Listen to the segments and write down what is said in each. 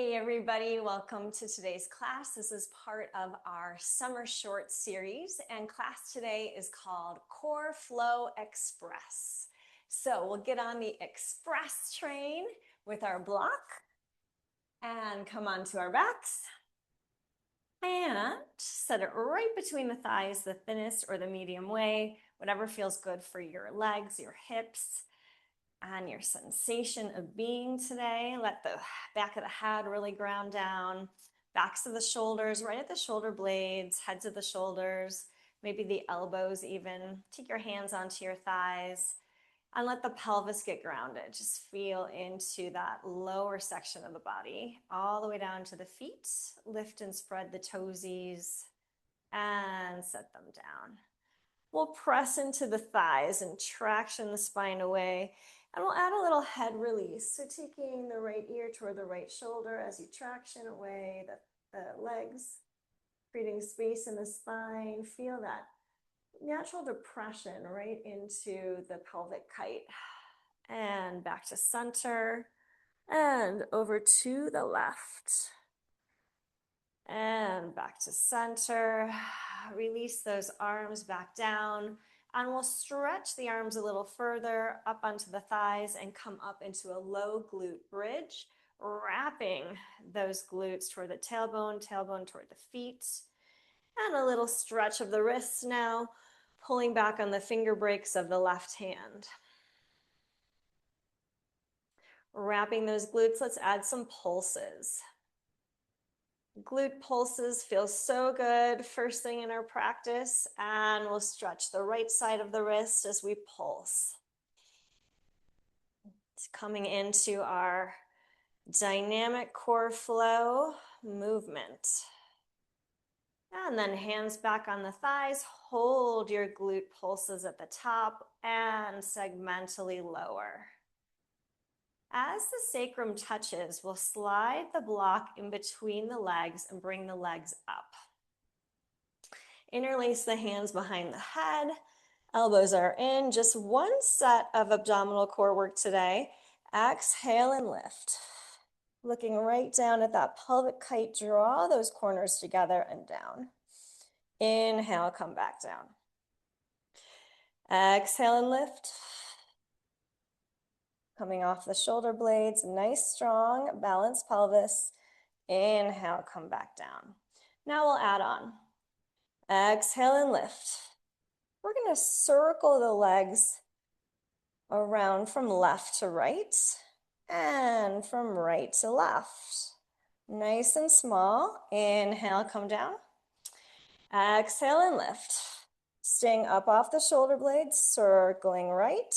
Hey everybody, welcome to today's class. This is part of our summer short series, and class today is called Core Flow Express. So we'll get on the express train with our block and come onto our backs and set it right between the thighs, the thinnest or the medium way, whatever feels good for your legs, your hips, and your sensation of being today. Let the back of the head really ground down, backs of the shoulders, right at the shoulder blades, heads of the shoulders, maybe the elbows even. Take your hands onto your thighs and let the pelvis get grounded. Just feel into that lower section of the body, all the way down to the feet. Lift and spread the toesies and set them down. We'll press into the thighs and traction the spine away. And we'll add a little head release. So taking the right ear toward the right shoulder as you traction away the legs, creating space in the spine. Feel that natural depression right into the pelvic kite. And back to center and over to the left. And back to center. Release those arms back down. And we'll stretch the arms a little further up onto the thighs and come up into a low glute bridge, wrapping those glutes toward the tailbone, tailbone toward the feet. And a little stretch of the wrists now, pulling back on the finger breaks of the left hand. Wrapping those glutes, let's add some pulses. Glute pulses feel so good first thing in our practice, and we'll stretch the right side of the wrist as we pulse. It's coming into our dynamic core flow movement. And then hands back on the thighs, hold your glute pulses at the top and segmentally lower. As the sacrum touches, we'll slide the block in between the legs and bring the legs up. Interlace the hands behind the head. Elbows are in. Just one set of abdominal core work today. Exhale and lift. Looking right down at that pelvic kite. Draw those corners together and down. Inhale, come back down. Exhale and lift. Coming off the shoulder blades, nice, strong, balanced pelvis. Inhale, come back down. Now we'll add on. Exhale and lift. We're going to circle the legs around from left to right and from right to left. Nice and small. Inhale, come down. Exhale and lift. Staying up off the shoulder blades, circling right.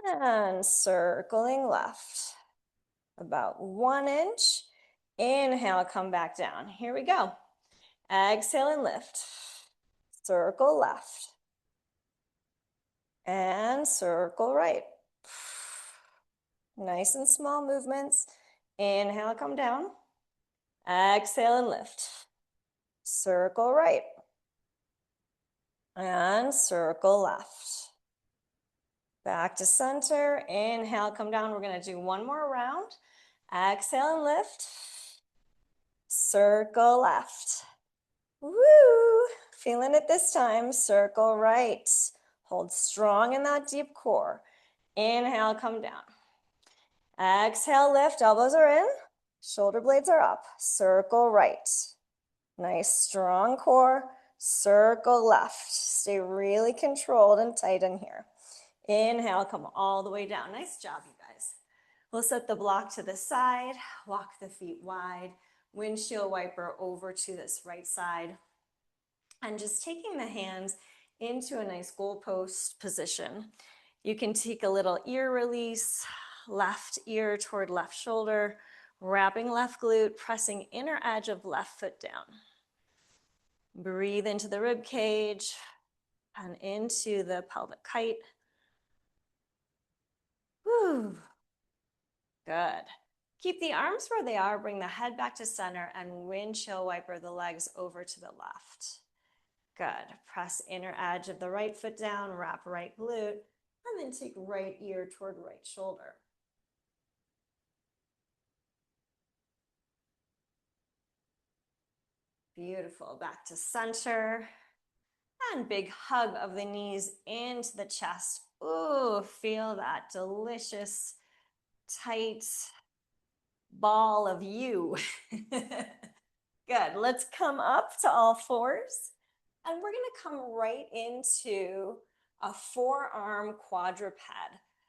And circling left, about 1 inch. Inhale, come back down. Here we go. Exhale and lift. Circle left. And circle right. Nice and small movements. Inhale, come down. Exhale and lift. Circle right. And circle left. Back to center. Inhale, come down. We're going to do one more round. Exhale and lift. Circle left. Woo! Feeling it this time. Circle right. Hold strong in that deep core. Inhale, come down. Exhale, lift. Elbows are in. Shoulder blades are up. Circle right. Nice, strong core. Circle left. Stay really controlled and tight in here. Inhale, come all the way down. Nice job, you guys. We'll set the block to the side, walk the feet wide, windshield wiper over to this right side, and just taking the hands into a nice goalpost position. You can take a little ear release, left ear toward left shoulder, wrapping left glute, pressing inner edge of left foot down. Breathe into the rib cage and into the pelvic kite. Whew. Good. Keep the arms where they are, bring the head back to center, and windshield wiper the legs over to the left. Good. Press inner edge of the right foot down, wrap right glute, and then take right ear toward right shoulder. Beautiful. Back to center. And big hug of the knees into the chest. Ooh, feel that delicious, tight ball of you. Good. Let's come up to all fours. And we're going to come right into a forearm quadruped.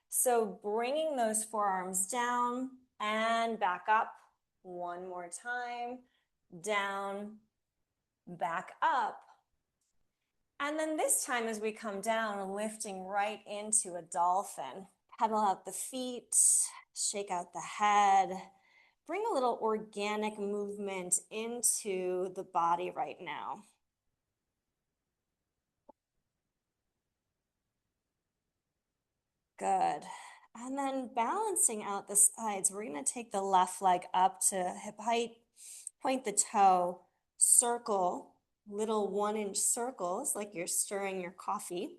So bringing those forearms down and back up. One more time. Down, back up. And then this time as we come down, lifting right into a dolphin. Pedal out the feet, shake out the head. Bring a little organic movement into the body right now. Good. And then balancing out the sides, we're going to take the left leg up to hip height, point the toe, circle, little 1-inch circles like you're stirring your coffee,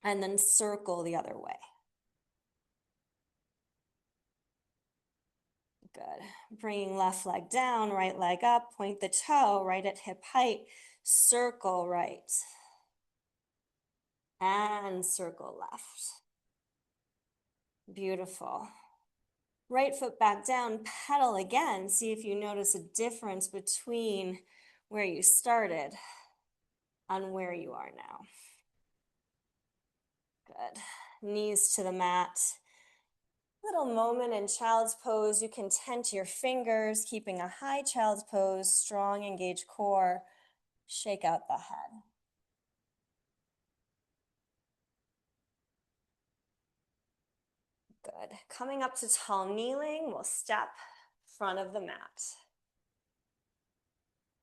and then circle the other way. Good. Bringing left leg down, right leg up, point the toe right at hip height, circle right, and circle left. Beautiful. Right foot back down, pedal again. See if you notice a difference between where you started and where you are now. Good. Knees to the mat. Little moment in child's pose. You can tent your fingers, keeping a high child's pose, strong, engaged core. Shake out the head. Good. Coming up to tall kneeling, we'll step front of the mat.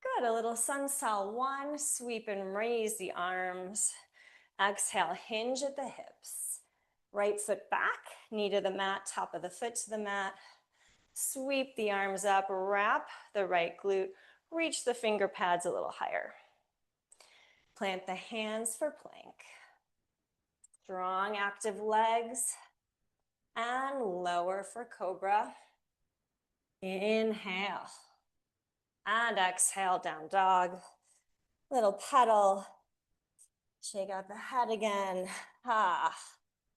Good. A little sun sal 1. Sweep and raise the arms. Exhale, hinge at the hips. Right foot back, knee to the mat, top of the foot to the mat. Sweep the arms up, wrap the right glute, reach the finger pads a little higher. Plant the hands for plank. Strong, active legs. And lower for cobra. Inhale. And exhale, down dog. Little pedal. Shake out the head again. Ah.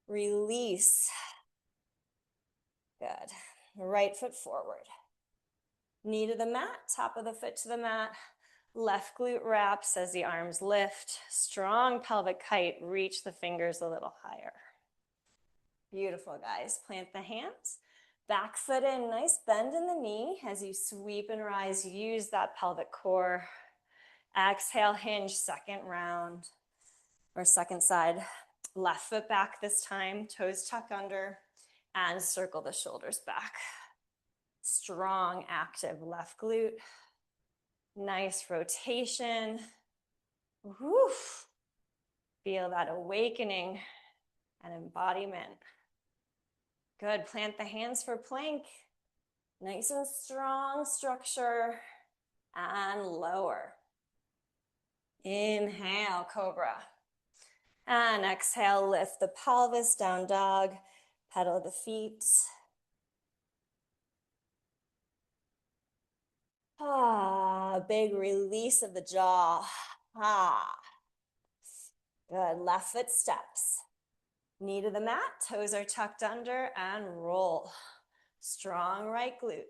Release. Good. Right foot forward. Knee to the mat, top of the foot to the mat. Left glute wraps as the arms lift. Strong pelvic kite. Reach the fingers a little higher. Beautiful, guys. Plant the hands. Back foot in, nice bend in the knee as you sweep and rise. Use that pelvic core. Exhale, hinge, second round or second side. Left foot back this time, toes tuck under, and circle the shoulders back. Strong, active left glute. Nice rotation. Woof. Feel that awakening and embodiment. Good. Plant the hands for plank. Nice and strong structure. And lower. Inhale, cobra. And exhale, lift the pelvis, down dog. Pedal the feet. Ah, big release of the jaw. Ah. Good. Left foot steps. Knee to the mat, toes are tucked under, and roll. Strong right glute.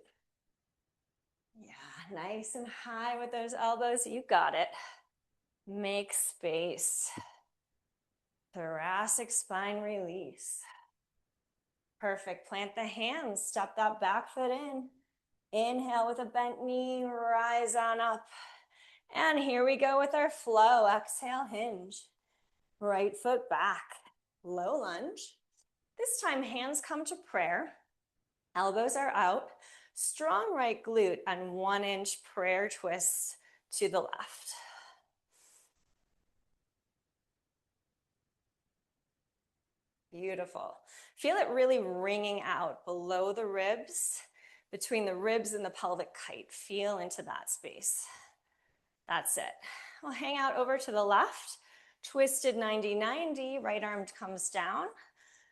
Yeah, nice and high with those elbows. You got it. Make space. Thoracic spine release. Perfect. Plant the hands. Step that back foot in. Inhale with a bent knee. Rise on up. And here we go with our flow. Exhale, hinge. Right foot back. Low lunge. This time, hands come to prayer. Elbows are out. Strong right glute and 1-inch prayer twists to the left. Beautiful. Feel it really ringing out below the ribs, between the ribs and the pelvic kite. Feel into that space. That's it. We'll hang out over to the left. Twisted 90-90, right arm comes down.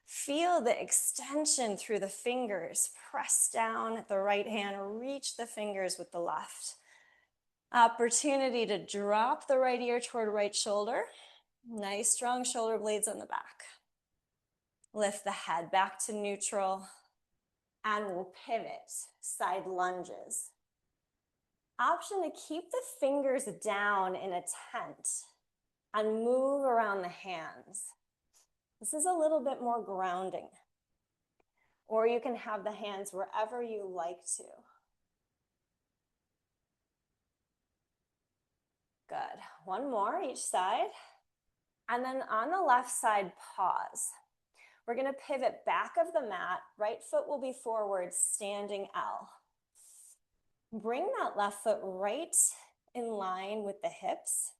Feel the extension through the fingers. Press down at the right hand, reach the fingers with the left. Opportunity to drop the right ear toward right shoulder. Nice strong shoulder blades on the back. Lift the head back to neutral and we'll pivot, side lunges. Option to keep the fingers down in a tent and move around the hands. This is a little bit more grounding. Or you can have the hands wherever you like to. Good. One more each side. And then on the left side, pause. We're going to pivot back of the mat. Right foot will be forward, standing L. Bring that left foot right in line with the hips.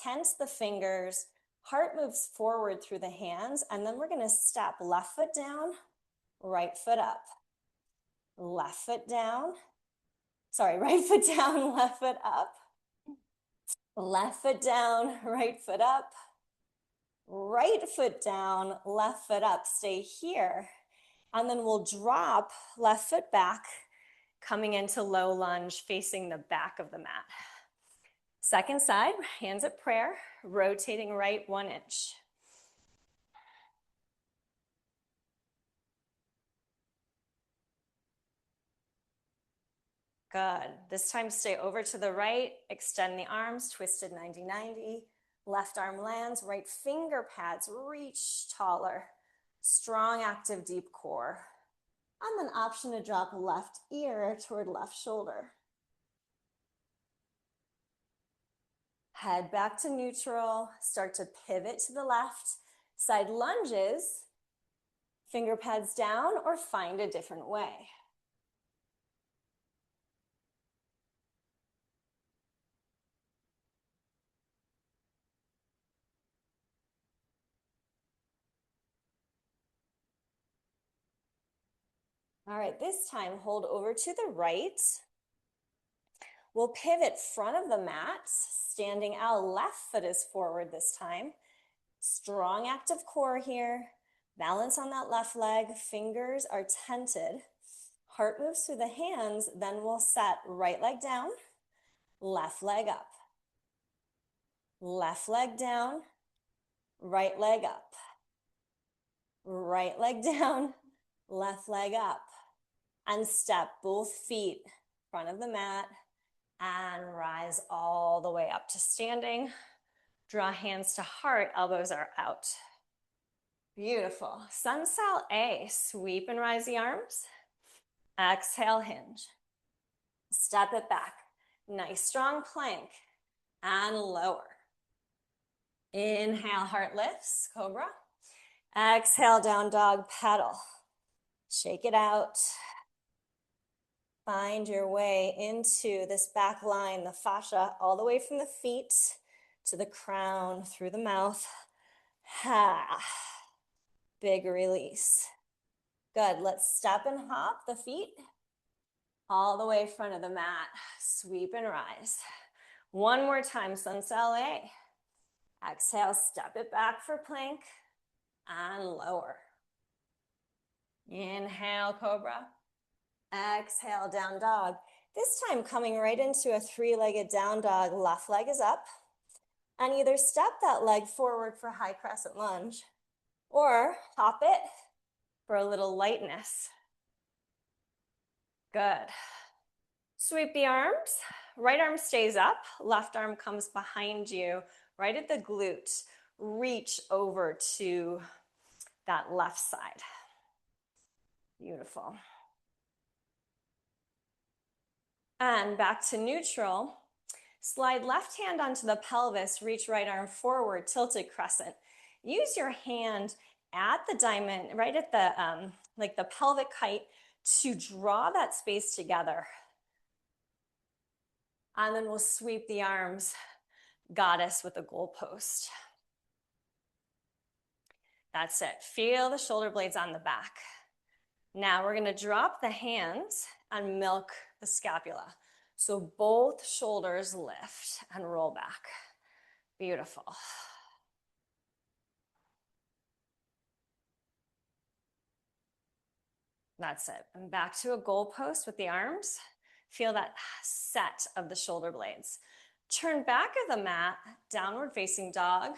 Tense the fingers. Heart moves forward through the hands. And then we're going to step left foot down, right foot up. Left foot down. Sorry, right foot down, left foot up. Left foot down, right foot up. Right foot down, left foot up. Stay here. And then we'll drop left foot back, coming into low lunge, facing the back of the mat. Second side, hands at prayer, rotating right 1 inch. Good. This time stay over to the right, extend the arms, twisted 90-90. Left arm lands, right finger pads reach taller. Strong, active, deep core. And then option to drop left ear toward left shoulder. Head back to neutral, start to pivot to the left. Side lunges, finger pads down or find a different way. All right, this time hold over to the right. We'll pivot front of the mat, standing out, left foot is forward this time. Strong active core here. Balance on that left leg, fingers are tented. Heart moves through the hands, then we'll set right leg down, left leg up. Left leg down, right leg up. Right leg down, left leg up. And step both feet front of the mat and rise all the way up to standing. Draw hands to heart, elbows are out. Beautiful. Sun Sal A, sweep and rise the arms. Exhale, hinge. Step it back. Nice strong plank and lower. Inhale, heart lifts, cobra. Exhale, down dog, pedal. Shake it out. Find your way into this back line, the fascia, all the way from the feet to the crown, through the mouth. Ha. Big release. Good. Let's step and hop the feet all the way front of the mat. Sweep and rise. One more time, Sun Sal A. Exhale, step it back for plank and lower. Inhale, cobra. Exhale, down dog. This time coming right into a 3-legged down dog. Left leg is up. And either step that leg forward for high crescent lunge or hop it for a little lightness. Good. Sweep the arms. Right arm stays up. Left arm comes behind you, right at the glute. Reach over to that left side. Beautiful. And back to neutral. Slide left hand onto the pelvis, reach right arm forward, tilted crescent. Use your hand at the diamond, right at the, like the pelvic height, to draw that space together. And then we'll sweep the arms, goddess with a goalpost. That's it. Feel the shoulder blades on the back. Now we're gonna drop the hands and milk the scapula. So both shoulders lift and roll back. Beautiful. That's it. And back to a goalpost with the arms. Feel that set of the shoulder blades. Turn back of the mat, downward facing dog.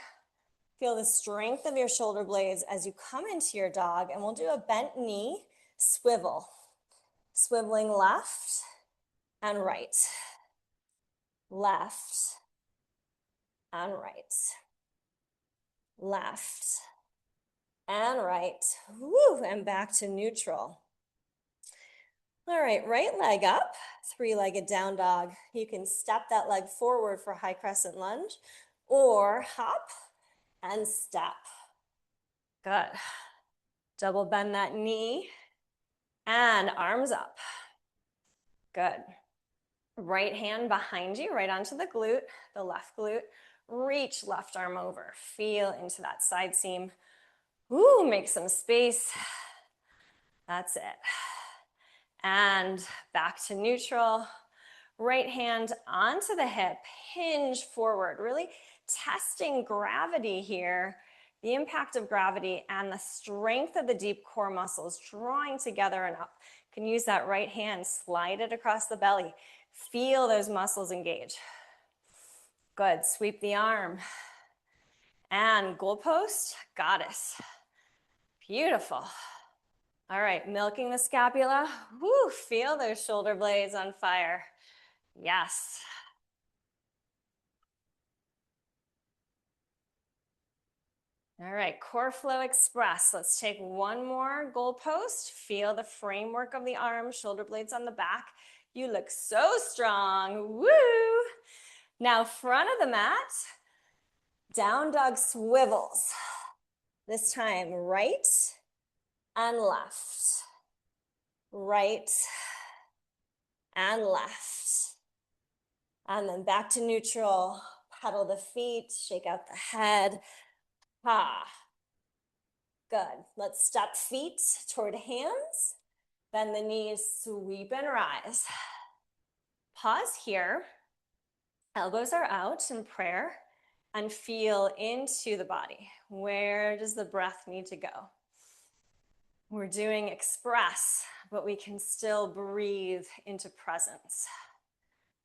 Feel the strength of your shoulder blades as you come into your dog, and we'll do a bent knee swivel. Swiveling left and right. Left and right. Left and right. Woo, and back to neutral. All right, right leg up, three-legged down dog. You can step that leg forward for high crescent lunge or hop and step. Good. Double bend that knee and arms up. Good. Right hand behind you, right onto the glute, the left glute. Reach left arm over. Feel into that side seam. Ooh, make some space. That's it. And back to neutral. Right hand onto the hip, hinge forward, really testing gravity here, the impact of gravity and the strength of the deep core muscles drawing together and up. You can use that right hand, slide it across the belly. Feel those muscles engage. Good, sweep the arm. And goalpost, goddess. Beautiful. All right, milking the scapula. Woo, feel those shoulder blades on fire. Yes. All right, core flow express. Let's take one more goalpost. Feel the framework of the arms, shoulder blades on the back. You look so strong. Woo! Now, front of the mat, down dog swivels. This time, right and left. Right and left. And then back to neutral. Pedal the feet, shake out the head. Ha. Good. Let's step feet toward hands. Bend the knees, sweep and rise. Pause here. Elbows are out in prayer and feel into the body. Where does the breath need to go? We're doing express, but we can still breathe into presence.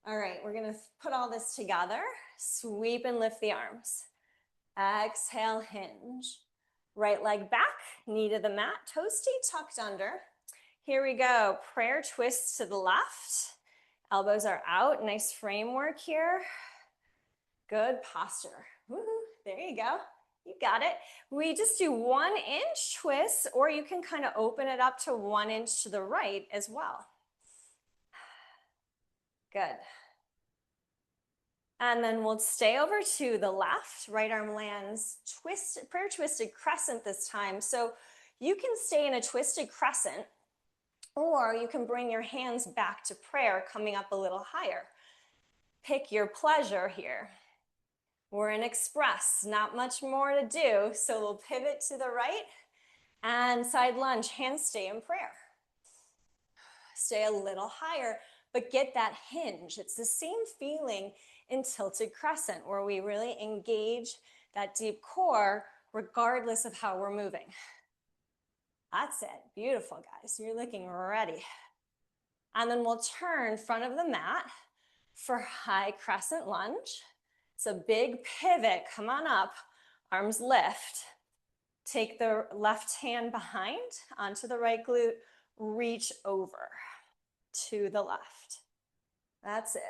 All right, we're gonna put all this together. Sweep and lift the arms. Exhale, hinge. Right leg back, knee to the mat, toes stay tucked under. Here we go, prayer twist to the left. Elbows are out, nice framework here. Good posture. Woo-hoo. There you go. You got it. We just do 1 inch twist, or you can kind of open it up to 1 inch to the right as well. Good. And then we'll stay over to the left, right arm lands, twist, prayer twisted crescent this time. So you can stay in a twisted crescent, or you can bring your hands back to prayer, coming up a little higher. Pick your pleasure here. We're in express, not much more to do. So we'll pivot to the right and side lunge, hands stay in prayer. Stay a little higher, but get that hinge. It's the same feeling in tilted crescent where we really engage that deep core regardless of how we're moving. That's it. Beautiful, guys. You're looking ready. And then we'll turn front of the mat for high crescent lunge. It's a big pivot. Come on up. Arms lift. Take the left hand behind onto the right glute. Reach over to the left. That's it.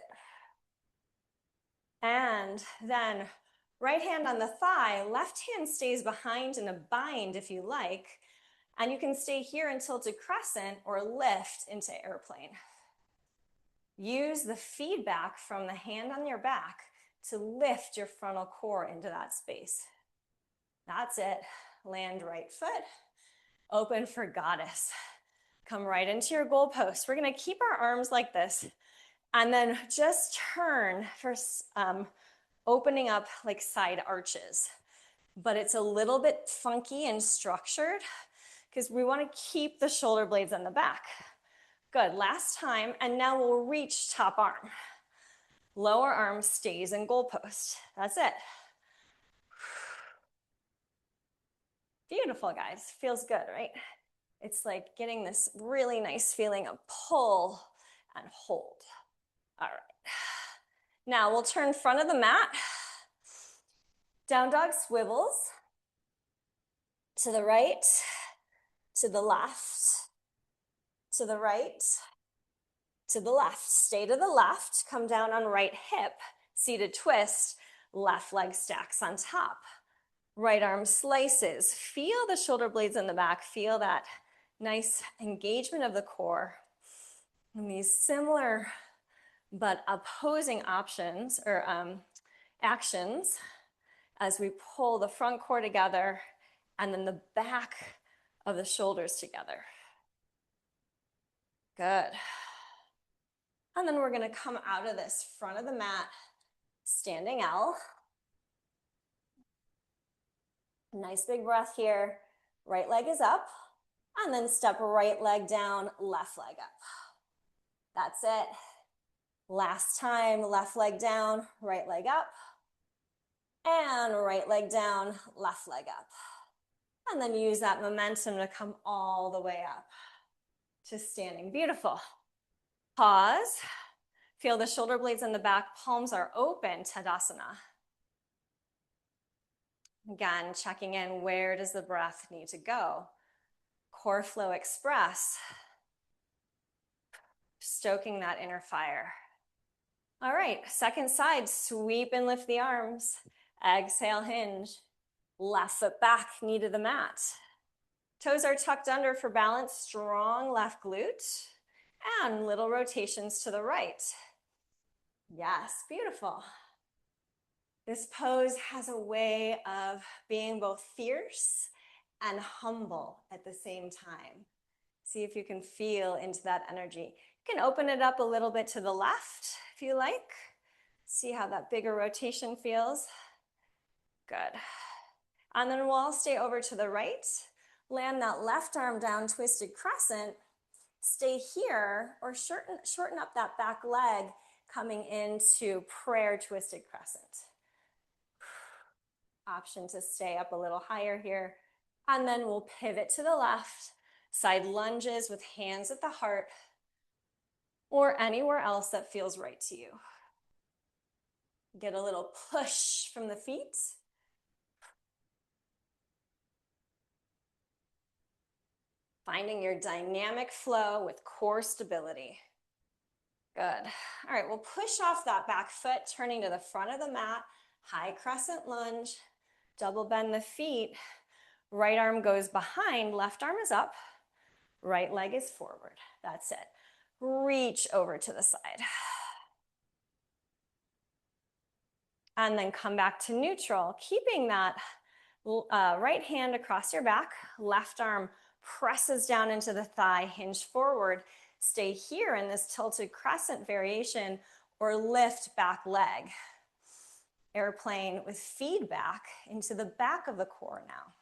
And then right hand on the thigh, left hand stays behind in a bind if you like. And you can stay here in tilted crescent or lift into airplane. Use the feedback from the hand on your back to lift your frontal core into that space. That's it. Land right foot. Open for goddess. Come right into your goalpost. We're going to keep our arms like this. And then just turn for opening up like side arches. But it's a little bit funky and structured because we want to keep the shoulder blades on the back. Good, last time, and now we'll reach top arm. Lower arm stays in goalpost. That's it. Beautiful, guys. Feels good, right? It's like getting this really nice feeling of pull and hold. All right. Now we'll turn front of the mat. Down dog swivels. To the right, to the left, to the right, to the left. Stay to the left, come down on right hip, seated twist, left leg stacks on top. Right arm slices. Feel the shoulder blades in the back. Feel that nice engagement of the core. And these similar but opposing options or actions as we pull the front core together and then the back of the shoulders together. Good. And then we're gonna come out of this front of the mat, standing L. Nice big breath here. Right leg is up, and then step right leg down, left leg up. That's it. Last time, left leg down, right leg up, and right leg down, left leg up. And then use that momentum to come all the way up to standing. Beautiful. Pause. Feel the shoulder blades in the back, palms are open, Tadasana. Again, checking in, where does the breath need to go? Core flow express. Stoking that inner fire. All right, second side, sweep and lift the arms. Exhale, hinge. Left foot back, knee to the mat. Toes are tucked under for balance, strong left glute, and little rotations to the right. Yes, beautiful. This pose has a way of being both fierce and humble at the same time. See if you can feel into that energy. You can open it up a little bit to the left if you like. See how that bigger rotation feels. Good. And then we'll all stay over to the right. Land that left arm down, twisted crescent. Stay here or shorten up that back leg coming into prayer twisted crescent. Option to stay up a little higher here. And then we'll pivot to the left. Side lunges with hands at the heart or anywhere else that feels right to you. Get a little push from the feet. Finding your dynamic flow with core stability. Good. All right, we'll push off that back foot, turning to the front of the mat, high crescent lunge, double bend the feet, right arm goes behind, left arm is up, right leg is forward. That's it. Reach over to the side. And then come back to neutral, keeping that right hand across your back, left arm presses down into the thigh, hinge forward. Stay here in this tilted crescent variation or lift back leg. Airplane with feedback into the back of the core now.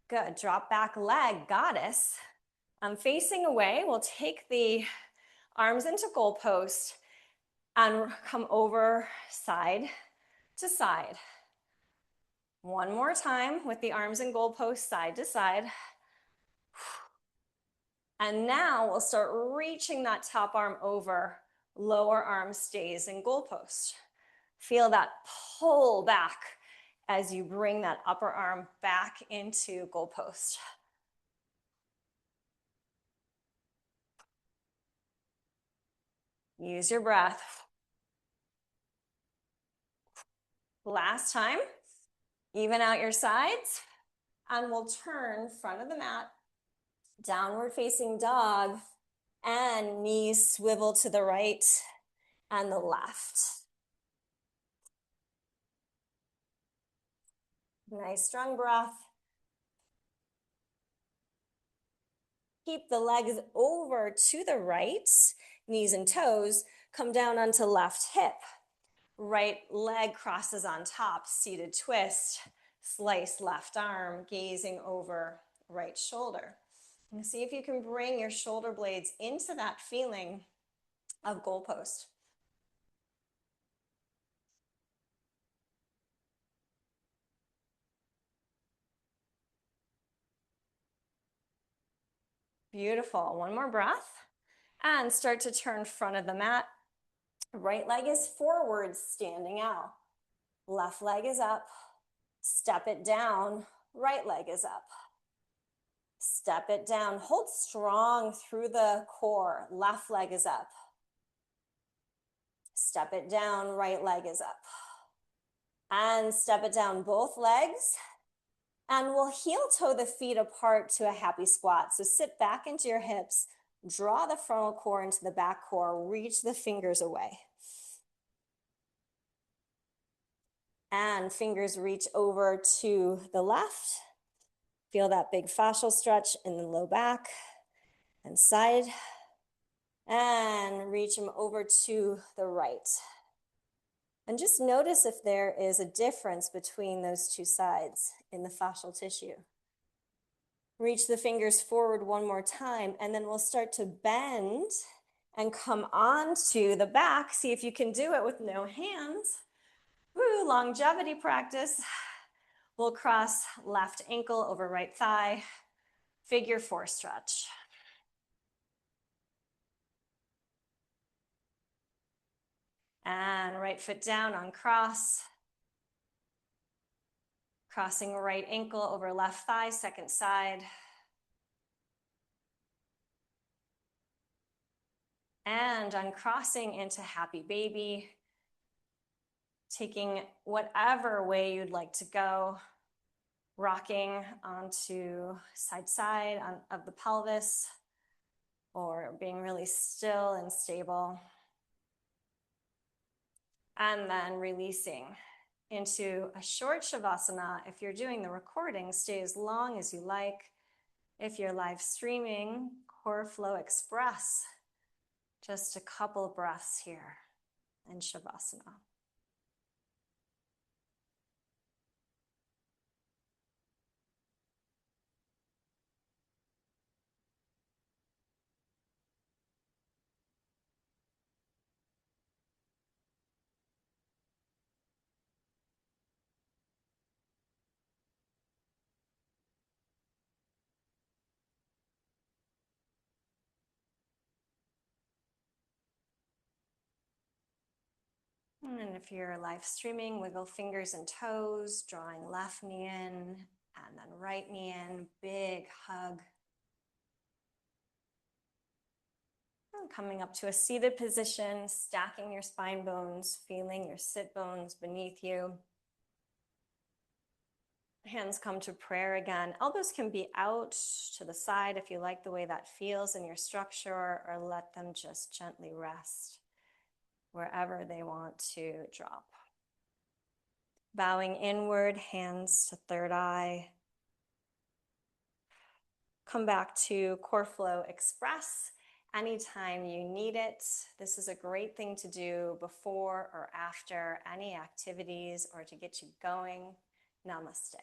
Good, drop back leg, goddess. Facing away, we'll take the arms into goalpost and come over side to side. One more time with the arms in goalpost, side to side. And now we'll start reaching that top arm over, lower arm stays in goalpost. Feel that pull back as you bring that upper arm back into goalpost. Use your breath. Last time, even out your sides, and we'll turn front of the mat, downward facing dog, and knees swivel to the right and the left. Nice strong breath. Keep the legs over to the right, knees and toes, come down onto left hip. Right leg crosses on top, seated twist, slice left arm, gazing over right shoulder. And see if you can bring your shoulder blades into that feeling of goalpost. Beautiful. One more breath. And start to turn front of the mat. Right leg is forward, standing out. Left leg is up. Step it down. Right leg is up. Step it down. Hold strong through the core. Left leg is up. Step it down. Right leg is up. And step it down, both legs. And we'll heel toe the feet apart to a happy squat. So sit back into your hips. Draw the frontal core into the back core. Reach the fingers away. And fingers reach over to the left. Feel that big fascial stretch in the low back and side. And reach them over to the right. And just notice if there is a difference between those two sides in the fascial tissue. Reach the fingers forward one more time, and then we'll start to bend and come onto the back. See if you can do it with no hands. Woo, longevity practice. We'll cross left ankle over right thigh, figure 4 stretch. And right foot down on cross. Crossing right ankle over left thigh, second side. And uncrossing into happy baby. Taking whatever way you'd like to go. Rocking onto side of the pelvis. Or being really still and stable. And then releasing into a short shavasana. If you're doing the recording, stay as long as you like. If you're live streaming, Core Flow Express. Just a couple breaths here in shavasana. And if you're live streaming, wiggle fingers and toes, drawing left knee in and then right knee in, big hug. And coming up to a seated position, stacking your spine bones, feeling your sit bones beneath you. Hands come to prayer again. Elbows can be out to the side if you like the way that feels in your structure, or let them just gently rest wherever they want to drop. Bowing inward, hands to third eye. Come back to Core Flow Express anytime you need it. This is a great thing to do before or after any activities or to get you going. Namaste.